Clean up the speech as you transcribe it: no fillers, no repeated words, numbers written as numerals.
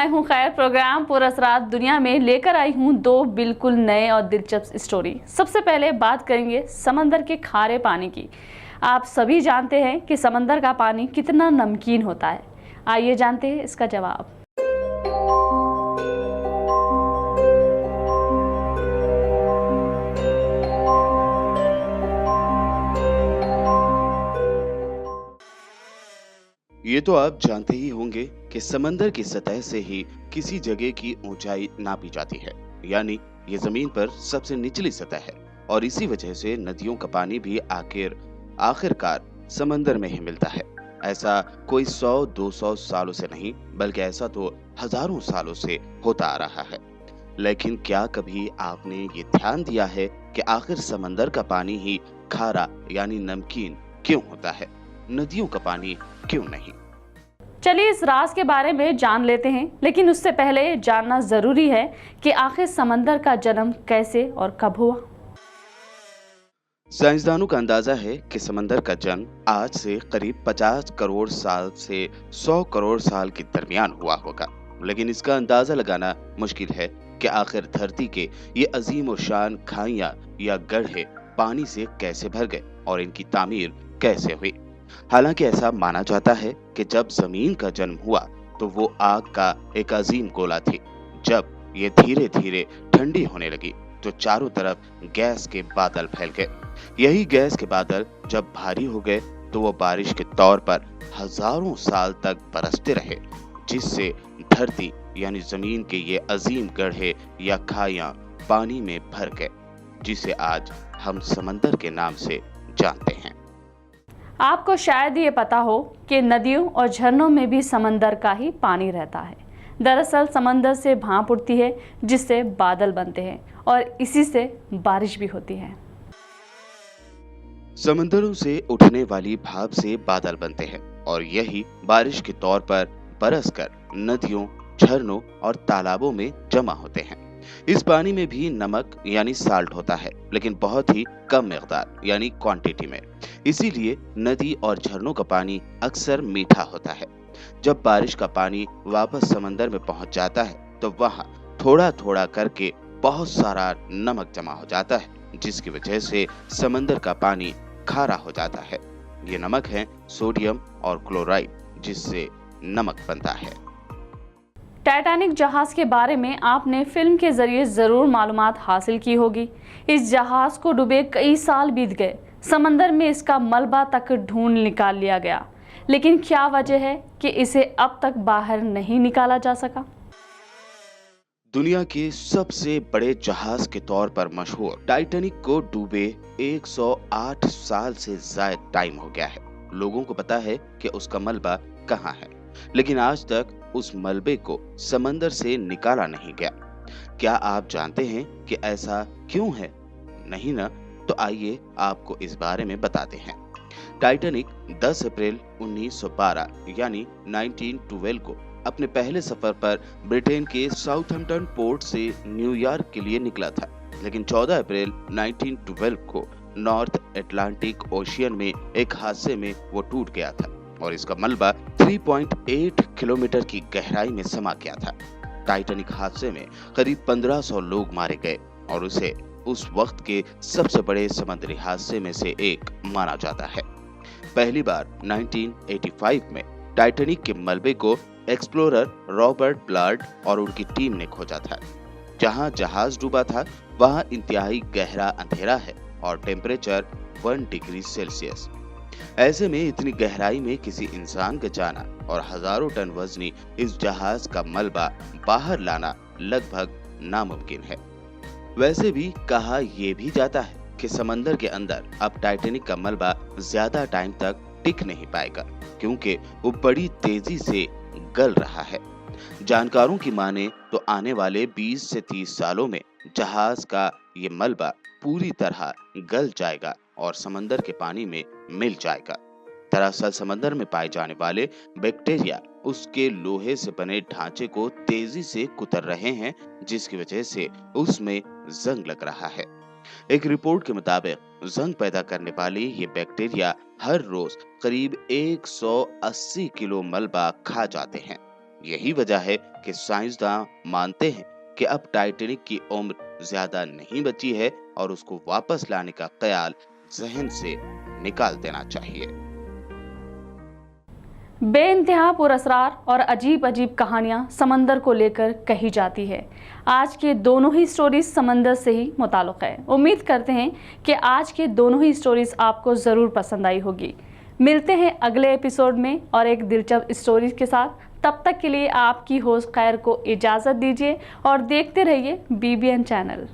मैं हूं खैर। प्रोग्राम पूरा रात दुनिया में लेकर आई हूं दो बिल्कुल नए और दिलचस्प स्टोरी। सबसे पहले बात करेंगे समंदर के खारे पानी की। आप सभी जानते हैं कि समंदर का पानी कितना नमकीन होता है। आइए जानते हैं इसका जवाब। ये तो आप जानते ही होंगे कि समंदर की सतह से ही किसी जगह की ऊंचाई नापी जाती है, यानी ये जमीन पर सबसे निचली सतह है। और इसी वजह से नदियों का पानी भी आखिरकार समंदर में ही मिलता है। ऐसा कोई 100-200 सालों से नहीं, बल्कि ऐसा तो हजारों सालों से होता आ रहा है। लेकिन क्या कभी आपने ये ध्यान दिया है कि आखिर समंदर का पानी ही खारा यानी नमकीन क्यों होता है, नदियों का पानी क्यों नहीं? चलिए इस राज के बारे में जान लेते हैं, लेकिन उससे पहले जानना जरूरी है कि आखिर समंदर का जन्म कैसे और कब हुआ। साइंसदानों का अंदाजा है कि समंदर का जन्म आज से करीब 50 करोड़ साल से 100 करोड़ साल के दरमियान हुआ होगा। लेकिन इसका अंदाजा लगाना मुश्किल है कि आखिर धरती के ये अजीम और शान खाइयां या गड्ढे पानी से कैसे भर गए और इनकी तामीर कैसे हुई। हालांकि ऐसा माना जाता है कि जब जमीन का जन्म हुआ तो वो आग का एक अजीम गोला थी। जब ये धीरे धीरे ठंडी होने लगी तो चारों तरफ गैस के बादल फैल गए। यही गैस के बादल जब भारी हो गए तो वो बारिश के तौर पर हजारों साल तक बरसते रहे, जिससे धरती यानी जमीन के ये अजीम गड्ढे या खाइयां पानी में भर गए, जिसे आज हम समंदर के नाम से जानते हैं। आपको शायद ये पता हो कि नदियों और झरनों में भी समंदर का ही पानी रहता है। दरअसल समंदर से भाप उठती है, जिससे बादल बनते हैं और इसी से बारिश भी होती है। समंदरों से उठने वाली भाप से बादल बनते हैं और यही बारिश के तौर पर बरसकर नदियों, झरनों और तालाबों में जमा होते हैं। इस पानी में भी नमक यानी साल्ट होता है, लेकिन बहुत ही कम मिकदार यानी क्वांटिटी में। इसीलिए नदी और झरनों का पानी अक्सर मीठा होता है। जब बारिश का पानी वापस समंदर में पहुंच जाता है तो वहां थोड़ा थोड़ा करके बहुत सारा नमक जमा हो जाता है, जिसकी वजह से समंदर का पानी खारा हो जाता है। ये नमक है सोडियम और क्लोराइड, जिससे नमक बनता है। टाइटैनिक जहाज के बारे में आपने फिल्म के जरिए जरूर मालूमात हासिल की होगी। इस जहाज को डूबे कई साल बीत गए। समंदर में इसका मलबा तक ढूंढ निकाल लिया गया, लेकिन क्या वजह है कि इसे अब तक बाहर नहीं निकाला जा सका? दुनिया के सबसे बड़े जहाज के तौर पर मशहूर टाइटैनिक को डूबे 108 साल से ज्यादा टाइम हो गया है। लोगों को पता है कि उसका मलबा कहाँ है, लेकिन आज तक उस मलबे को समंदर से निकाला नहीं गया। क्या आप जानते हैं कि ऐसा क्यों है? नहीं ना? तो आइए आपको इस बारे में बताते हैं। टाइटैनिक 10 अप्रैल 1912 यानी 1912 को अपने पहले सफर पर ब्रिटेन के साउथहैम्पटन पोर्ट से न्यूयॉर्क के लिए निकला था, लेकिन 14 अप्रैल 1912 को नॉर्थ अटलांटिक ओशियन में एक हादसे में वो टूट गया था और इसका मलबा 3.8 किलोमीटर की गहराई में समा गया था। टाइटैनिक हादसे में करीब 1500 लोग मारे गए और उसे उस वक्त के सबसे बड़े समुद्री हादसे में से एक माना जाता है। पहली बार 1985 में टाइटैनिक के मलबे को एक्सप्लोरर रॉबर्ट ब्लार्ड और उनकी टीम ने खोजा था। जहां जहाज डूबा था वहां इंतहाई गहरा अंधेरा है और टेम्परेचर 1 डिग्री सेल्सियस। ऐसे में इतनी गहराई में किसी इंसान का जाना और हजारों टन वजनी इस जहाज का मलबा बाहर लाना लगभग नामुमकिन है। वैसे भी कहा यह भी जाता है कि समंदर के अंदर अब टाइटैनिक का मलबा ज्यादा टाइम तक टिक नहीं पाएगा, क्योंकि वो बड़ी तेजी से गल रहा है। जानकारों की माने तो आने वाले 20 से 30 सालों में जहाज का ये मलबा पूरी तरह गल जाएगा और समंदर के पानी में मिल जाएगा। दरअसल समंदर में पाए जाने वाले बैक्टीरिया उसके लोहे से बने ढांचे को तेजी से कुतर रहे हैं, जिसकी वजह से उसमें जंग लग रहा है। एक रिपोर्ट के मुताबिक जंग पैदा करने वाले ये बैक्टीरिया हर रोज करीब 180 किलो मलबा खा जाते हैं। यही वजह है कि साइंसदान मानते हैं कि अब टाइटैनिक की उम्र ज्यादा नहीं बची है और उसको वापस लाने का ख्याल जहन से निकाल देना चाहिए। बेइंतहा पुरअसरार और अजीब अजीब कहानियां समंदर को लेकर कही जाती है। आज के दोनों ही स्टोरीज समंदर से ही मुताल्लिक है। उम्मीद करते हैं कि आज के दोनों ही स्टोरीज आपको ज़रूर पसंद आई होगी। मिलते हैं अगले एपिसोड में और एक दिलचस्प स्टोरीज के साथ। तब तक के लिए आपकी होस्ट खैर को इजाज़त दीजिए और देखते रहिए BBN चैनल।